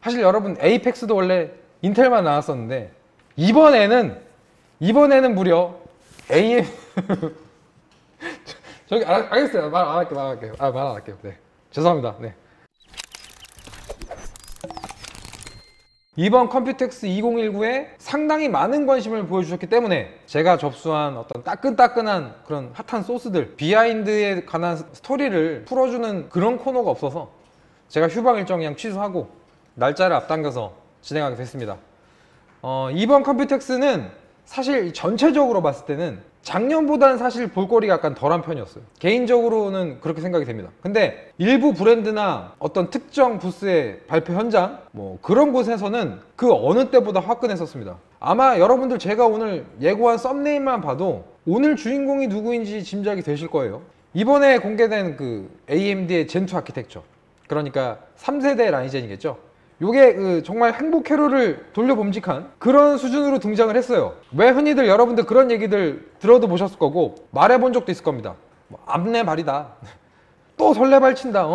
사실 여러분 에이펙스도 원래 인텔만 나왔었는데 이번에는 무려 AM 저기 알겠어요. 말 안 할게요. 말 안 할게요. 네. 죄송합니다. 네. 이번 컴퓨텍스 2019에 상당히 많은 관심을 보여주셨기 때문에 제가 접수한 어떤 따끈따끈한 그런 핫한 소스들, 비하인드에 관한 스토리를 풀어주는 그런 코너가 없어서 제가 휴방 일정 그냥 취소하고 날짜를 앞당겨서 진행하게 됐습니다. 이번 컴퓨텍스는 사실 전체적으로 봤을 때는 작년보다는 사실 볼거리가 약간 덜한 편이었어요. 개인적으로는 그렇게 생각이 됩니다. 근데 일부 브랜드나 어떤 특정 부스의 발표 현장 뭐 그런 곳에서는 그 어느 때보다 화끈했었습니다. 아마 여러분들 제가 오늘 예고한 썸네일만 봐도 오늘 주인공이 누구인지 짐작이 되실 거예요. 이번에 공개된 그 AMD의 젠2 아키텍처, 그러니까 3세대 라이젠이겠죠. 요게 정말 행복 회로를 돌려봄직한 그런 수준으로 등장을 했어요. 왜 흔히들 여러분들 그런 얘기들 들어도 보셨을 거고 말해본 적도 있을 겁니다. 뭐, 암내발이다. 또 설레발 친다.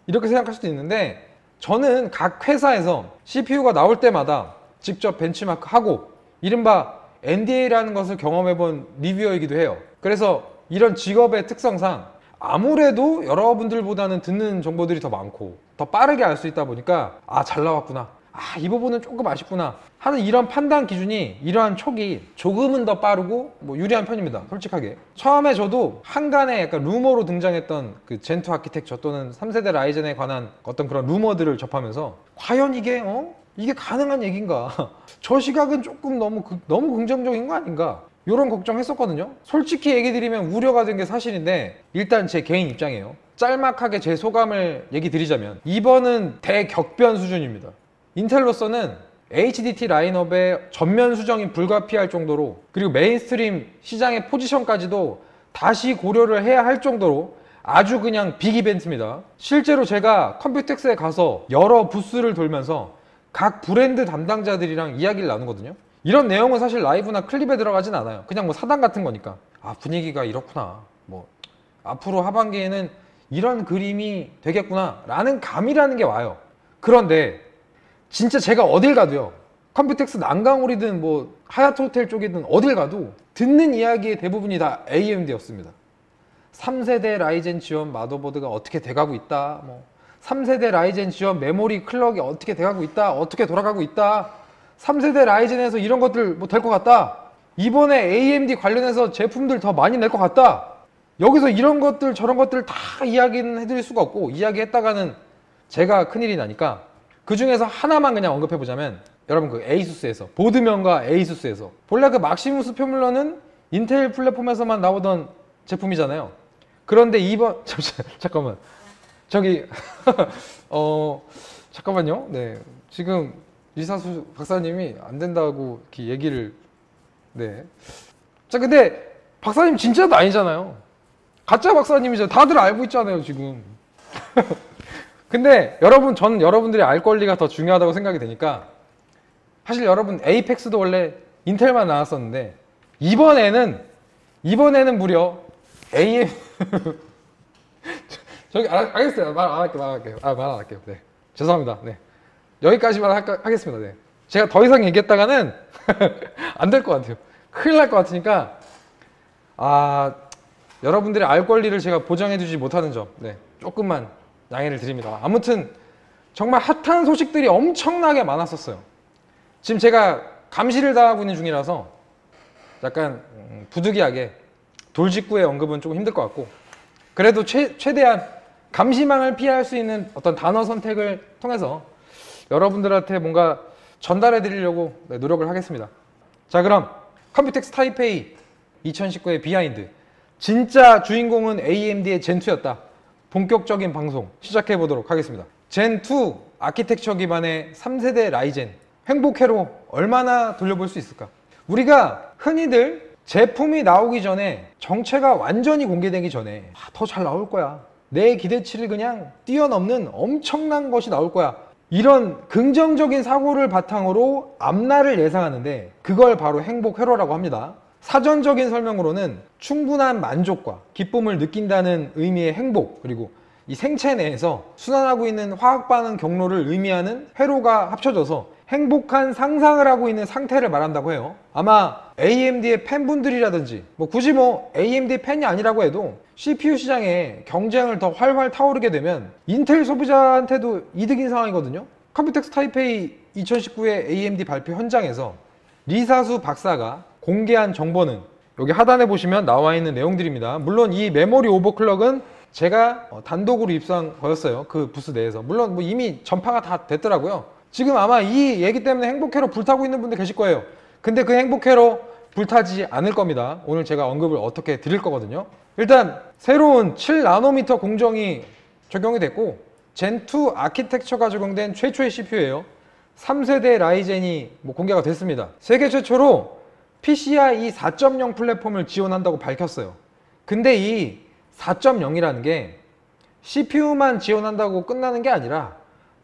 이렇게 생각할 수도 있는데 저는 각 회사에서 CPU가 나올 때마다 직접 벤치마크하고 이른바 NDA라는 것을 경험해본 리뷰어이기도 해요. 그래서 이런 직업의 특성상 아무래도 여러분들보다는 듣는 정보들이 더 많고 더 빠르게 알 수 있다 보니까 잘 나왔구나, 이 부분은 조금 아쉽구나 하는 이런 판단 기준이 이러한 촉이 조금은 더 빠르고 유리한 편입니다. 솔직하게 처음에 저도 한간에 약간 루머로 등장했던 그 젠2 아키텍처 또는 3세대 라이젠에 관한 어떤 그런 루머들을 접하면서 과연 이게 가능한 얘기인가 저 시각은 조금 너무 긍정적인 거 아닌가 이런 걱정했었거든요. 솔직히 얘기 드리면 우려가 된 게 사실인데 일단 제 개인 입장이에요. 짤막하게 제 소감을 얘기 드리자면 이번은 대격변 수준입니다. 인텔로서는 HDT 라인업의 전면 수정이 불가피할 정도로, 그리고 메인스트림 시장의 포지션까지도 다시 고려를 해야 할 정도로 아주 그냥 빅 이벤트입니다. 실제로 제가 컴퓨텍스에 가서 여러 부스를 돌면서 각 브랜드 담당자들이랑 이야기를 나누거든요. 이런 내용은 사실 라이브나 클립에 들어가진 않아요. 그냥 사담 같은 거니까 분위기가 이렇구나, 앞으로 하반기에는 이런 그림이 되겠구나 라는 감이라는 게 와요. 그런데 진짜 제가 어딜 가도요, 컴퓨텍스 난강홀이든 하얏트 호텔 쪽이든 어딜 가도 듣는 이야기의 대부분이 다 AMD였습니다. 3세대 라이젠 지원 마더보드가 어떻게 돼가고 있다, 3세대 라이젠 지원 메모리 클럭이 어떻게 돼가고 있다, 어떻게 돌아가고 있다, 3세대 라이젠에서 이런 것들 될 것 같다, 이번에 AMD 관련해서 제품들 더 많이 낼 것 같다. 여기서 이런 것들 저런 것들 다 이야기는 해드릴 수가 없고, 이야기했다가는 제가 큰일이 나니까 그 중에서 하나만 그냥 언급해보자면, 여러분 그 에이수스에서, 보드면과 에이수스에서 본래 그 막시무스 표뮬러는 인텔 플랫폼에서만 나오던 제품이잖아요. 그런데 이번 잠깐만 저기 잠깐만요. 네, 지금 이사수 박사님이 안 된다고 이렇게 얘기를. 네. 자, 근데 박사님 진짜도 아니잖아요. 가짜 박사님이죠. 다들 알고 있잖아요, 지금. 근데 저는 여러분들이 알 권리가 더 중요하다고 생각이 되니까, 사실 여러분 에이펙스도 원래 인텔만 나왔었는데 이번에는 무려 AM 저기 알겠어요. 말 안 할게요. 네. 죄송합니다. 네. 여기까지만 하겠습니다. 네. 제가 더 이상 얘기했다가는 안 될 것 같아요. 큰일 날 것 같으니까 여러분들의 알 권리를 제가 보장해주지 못하는 점, 네, 조금만 양해를 드립니다. 아무튼 정말 핫한 소식들이 엄청나게 많았었어요. 지금 제가 감시를 당하고 있는 중이라서 약간 부득이하게 돌직구의 언급은 조금 힘들 것 같고, 그래도 최대한 감시망을 피할 수 있는 어떤 단어 선택을 통해서 여러분들한테 뭔가 전달해 드리려고 노력을 하겠습니다. 자, 그럼 컴퓨텍스 타이페이 2019의 비하인드, 진짜 주인공은 AMD의 젠2였다, 본격적인 방송 시작해 보도록 하겠습니다. 젠2 아키텍처 기반의 3세대 라이젠 행복회로 얼마나 돌려볼 수 있을까? 우리가 흔히들 제품이 나오기 전에, 정체가 완전히 공개되기 전에 더 잘 나올 거야, 내 기대치를 그냥 뛰어넘는 엄청난 것이 나올 거야, 이런 긍정적인 사고를 바탕으로 앞날을 예상하는데 그걸 바로 행복회로라고 합니다. 사전적인 설명으로는 충분한 만족과 기쁨을 느낀다는 의미의 행복, 그리고 이 생체 내에서 순환하고 있는 화학 반응 경로를 의미하는 회로가 합쳐져서 행복한 상상을 하고 있는 상태를 말한다고 해요. 아마 AMD의 팬분들이라든지 굳이 AMD 팬이 아니라고 해도 CPU 시장에 경쟁을 더 활활 타오르게 되면 인텔 소비자한테도 이득인 상황이거든요. 컴퓨텍스 타이페이 2019의 AMD 발표 현장에서 리사수 박사가 공개한 정보는 여기 하단에 보시면 나와 있는 내용들입니다. 물론 이 메모리 오버클럭은 제가 단독으로 입수한 거였어요. 그 부스 내에서. 물론 이미 전파가 다 됐더라고요. 지금 아마 이 얘기 때문에 행복회로 불타고 있는 분들 계실 거예요. 근데 그 행복회로 불타지 않을 겁니다. 오늘 제가 언급을 어떻게 드릴 거거든요. 일단 새로운 7나노미터 공정이 적용이 됐고 젠2 아키텍처가 적용된 최초의 CPU예요. 3세대 라이젠이 공개가 됐습니다. 세계 최초로 PCIe 4.0 플랫폼을 지원한다고 밝혔어요. 근데 이 4.0이라는 게 CPU만 지원한다고 끝나는 게 아니라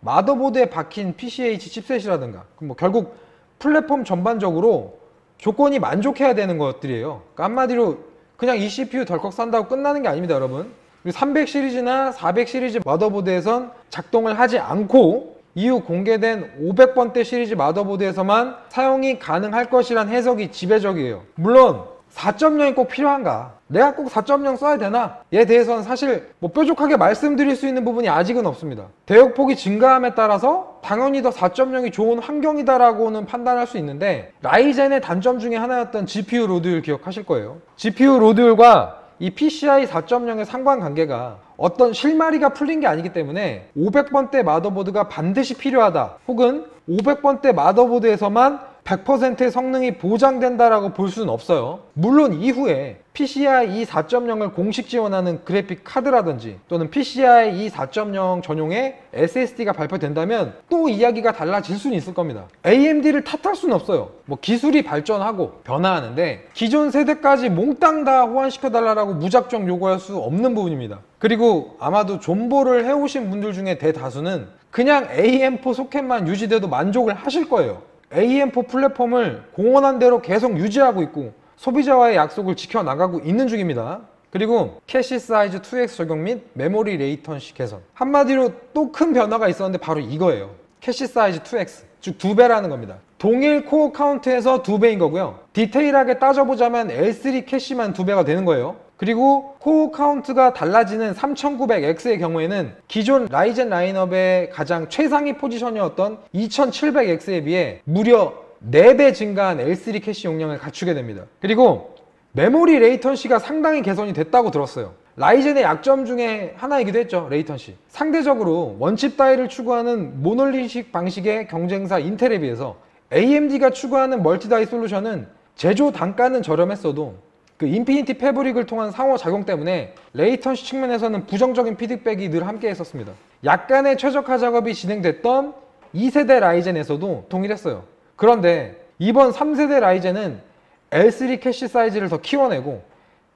마더보드에 박힌 PCH 칩셋이라든가 결국 플랫폼 전반적으로 조건이 만족해야 되는 것들이에요. 그러니까 한마디로 그냥 이 CPU 덜컥 산다고 끝나는 게 아닙니다, 여러분. 300 시리즈나 400 시리즈 마더보드에선 작동을 하지 않고 이후 공개된 500번대 시리즈 마더보드에서만 사용이 가능할 것이란 해석이 지배적이에요. 물론 4.0이 꼭 필요한가? 내가 꼭 4.0 써야 되나? 에 대해서는 사실 뾰족하게 말씀드릴 수 있는 부분이 아직은 없습니다. 대역폭이 증가함에 따라서 당연히 더 4.0이 좋은 환경이다라고는 판단할 수 있는데 라이젠의 단점 중에 하나였던 GPU 로드율 기억하실 거예요. GPU 로드율과 이 PCIe 4.0의 상관관계가 어떤 실마리가 풀린 게 아니기 때문에 500번대 마더보드가 반드시 필요하다 혹은 500번대 마더보드에서만 100%의 성능이 보장된다라고 볼 수는 없어요. 물론 이후에 PCIe 4.0을 공식 지원하는 그래픽 카드라든지 또는 PCIe 4.0 전용의 SSD가 발표된다면 또 이야기가 달라질 수는 있을 겁니다. AMD를 탓할 수는 없어요. 기술이 발전하고 변화하는데 기존 세대까지 몽땅 다 호환시켜달라고 무작정 요구할 수 없는 부분입니다. 그리고 아마도 존버를 해오신 분들 중에 대다수는 그냥 AM4 소켓만 유지돼도 만족을 하실 거예요. AM4 플랫폼을 공언한 대로 계속 유지하고 있고 소비자와의 약속을 지켜나가고 있는 중입니다. 그리고 캐시 사이즈 2X 적용 및 메모리 레이턴시 개선. 한마디로 또 큰 변화가 있었는데 바로 이거예요. 캐시 사이즈 2X, 즉 2배라는 겁니다. 동일 코어 카운트에서 2배인 거고요. 디테일하게 따져보자면 L3 캐시만 2배가 되는 거예요. 그리고 코어 카운트가 달라지는 3900X의 경우에는 기존 라이젠 라인업의 가장 최상위 포지션이었던 2700X에 비해 무려 4배 증가한 L3 캐시 용량을 갖추게 됩니다. 그리고 메모리 레이턴시가 상당히 개선이 됐다고 들었어요. 라이젠의 약점 중에 하나이기도 했죠, 레이턴시. 상대적으로 원칩 다이를 추구하는 모놀리식 방식의 경쟁사 인텔에 비해서 AMD가 추구하는 멀티다이 솔루션은 제조 단가는 저렴했어도 그 인피니티 패브릭을 통한 상호작용 때문에 레이턴시 측면에서는 부정적인 피드백이 늘 함께 했었습니다. 약간의 최적화 작업이 진행됐던 2세대 라이젠에서도 동일했어요. 그런데 이번 3세대 라이젠은 L3 캐시 사이즈를 더 키워내고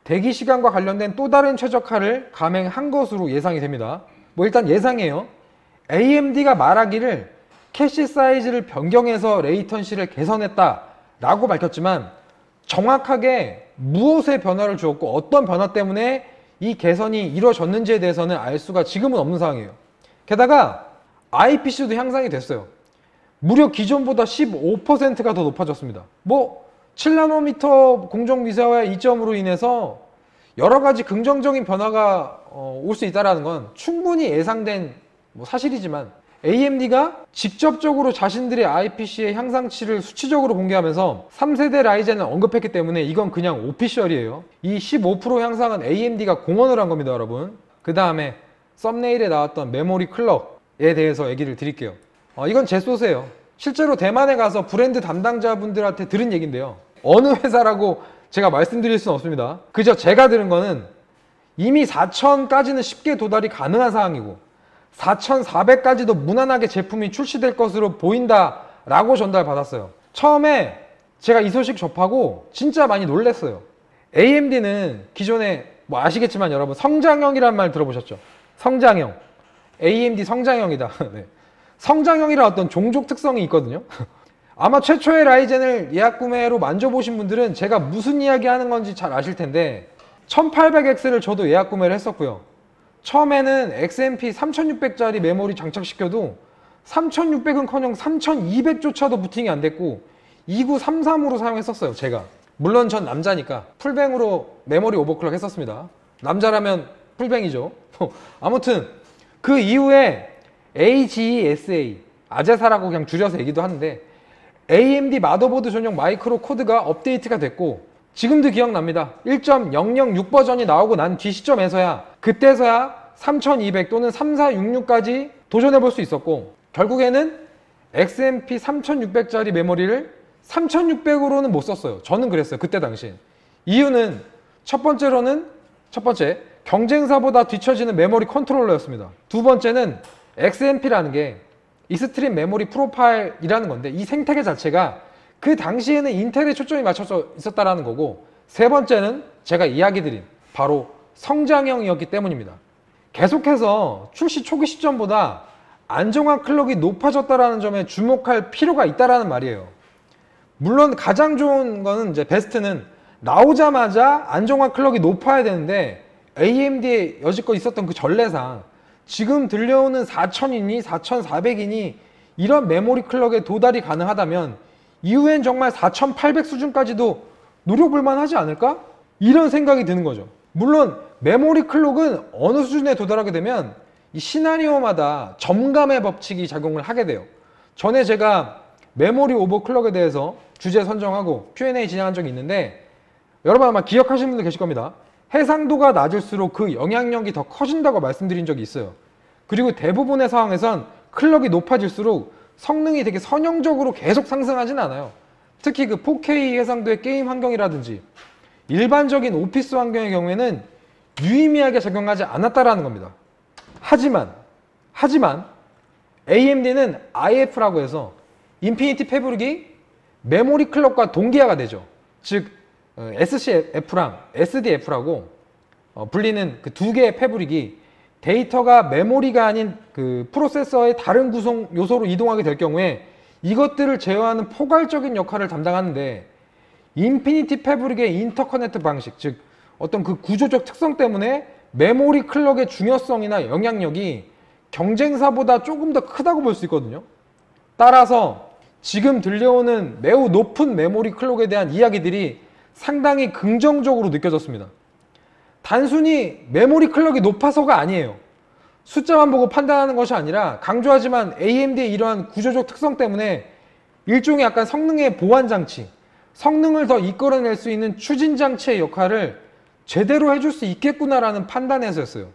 대기 시간과 관련된 또 다른 최적화를 감행한 것으로 예상이 됩니다. 일단 예상이에요. AMD가 말하기를 캐시 사이즈를 변경해서 레이턴시를 개선했다 라고 밝혔지만 정확하게 무엇의 변화를 주었고 어떤 변화 때문에 이 개선이 이루어졌는지에 대해서는 알 수가 지금은 없는 상황이에요. 게다가 IPC도 향상이 됐어요. 무려 기존보다 15%가 더 높아졌습니다. 7나노미터 공정 미세화의 이점으로 인해서 여러 가지 긍정적인 변화가 올 수 있다는 건 충분히 예상된 사실이지만 AMD가 직접적으로 자신들의 IPC의 향상치를 수치적으로 공개하면서 3세대 라이젠을 언급했기 때문에 이건 그냥 오피셜이에요. 이 15% 향상은 AMD가 공언을 한 겁니다, 여러분. 그 다음에 썸네일에 나왔던 메모리 클럭에 대해서 얘기를 드릴게요. 이건 제 소스예요. 실제로 대만에 가서 브랜드 담당자분들한테 들은 얘기인데요. 어느 회사라고 제가 말씀드릴 수는 없습니다. 그저 제가 들은 거는 이미 4000까지는 쉽게 도달이 가능한 상황이고 4400까지도 무난하게 제품이 출시될 것으로 보인다라고 전달받았어요. 처음에 제가 이 소식 접하고 진짜 많이 놀랐어요. AMD는 기존에 아시겠지만 여러분 성장형이란 말 들어보셨죠? 성장형. AMD 성장형이다. 네. 성장형이란 어떤 종족 특성이 있거든요. 아마 최초의 라이젠을 예약 구매로 만져보신 분들은 제가 무슨 이야기 하는 건지 잘 아실 텐데 1800X를 저도 예약 구매를 했었고요. 처음에는 XMP 3600짜리 메모리 장착시켜도 3600은커녕 3200조차도 부팅이 안 됐고 2933으로 사용했었어요. 제가 물론 전 남자니까 풀뱅으로 메모리 오버클럭 했었습니다. 남자라면 풀뱅이죠. 아무튼 그 이후에 AGESA 아제사라고 그냥 줄여서 얘기도 하는데 AMD 마더보드 전용 마이크로 코드가 업데이트가 됐고 지금도 기억납니다. 1.006 버전이 나오고 난 뒤 시점에서야 그때서야 3200 또는 3466까지 도전해볼 수 있었고 결국에는 XMP 3600짜리 메모리를 3600으로는 못 썼어요. 저는 그랬어요. 그때 당시. 이유는 첫 번째 경쟁사보다 뒤처지는 메모리 컨트롤러였습니다. 두 번째는 XMP라는 게 익스트림 메모리 프로파일이라는 건데 이 생태계 자체가 그 당시에는 인텔에 초점이 맞춰져 있었다라는 거고 세 번째는 제가 이야기 드린 바로 성장형이었기 때문입니다. 계속해서 출시 초기 시점보다 안정화 클럭이 높아졌다라는 점에 주목할 필요가 있다라는 말이에요. 물론 가장 좋은 거는 이제 베스트는 나오자마자 안정화 클럭이 높아야 되는데 AMD에 여지껏 있었던 그 전례상 지금 들려오는 4000이니 4400이니 이런 메모리 클럭에 도달이 가능하다면 이후엔 정말 4800 수준까지도 노려볼만 하지 않을까? 이런 생각이 드는 거죠. 물론 메모리 클럭은 어느 수준에 도달하게 되면 이 시나리오마다 점감의 법칙이 작용을 하게 돼요. 전에 제가 메모리 오버클럭에 대해서 주제 선정하고 Q&A 진행한 적이 있는데 여러분 아마 기억하시는 분들 계실 겁니다. 해상도가 낮을수록 그 영향력이 더 커진다고 말씀드린 적이 있어요. 그리고 대부분의 상황에선 클럭이 높아질수록 성능이 되게 선형적으로 계속 상승하진 않아요. 특히 그 4K 해상도의 게임 환경이라든지 일반적인 오피스 환경의 경우에는 유의미하게 작용하지 않았다라는 겁니다. 하지만 AMD는 IF라고 해서 인피니티 패브릭이 메모리 클럭과 동기화가 되죠. 즉 SCF랑 SDF라고 불리는 그 두 개의 패브릭이 데이터가 메모리가 아닌 그 프로세서의 다른 구성 요소로 이동하게 될 경우에 이것들을 제어하는 포괄적인 역할을 담당하는데 인피니티 패브릭의 인터커넥트 방식, 즉 어떤 그 구조적 특성 때문에 메모리 클럭의 중요성이나 영향력이 경쟁사보다 조금 더 크다고 볼 수 있거든요. 따라서 지금 들려오는 매우 높은 메모리 클럭에 대한 이야기들이 상당히 긍정적으로 느껴졌습니다. 단순히 메모리 클럭이 높아서가 아니에요. 숫자만 보고 판단하는 것이 아니라 강조하지만 AMD의 이러한 구조적 특성 때문에 일종의 약간 성능의 보완장치, 성능을 더 이끌어낼 수 있는 추진장치의 역할을 제대로 해줄 수 있겠구나라는 판단에서였어요.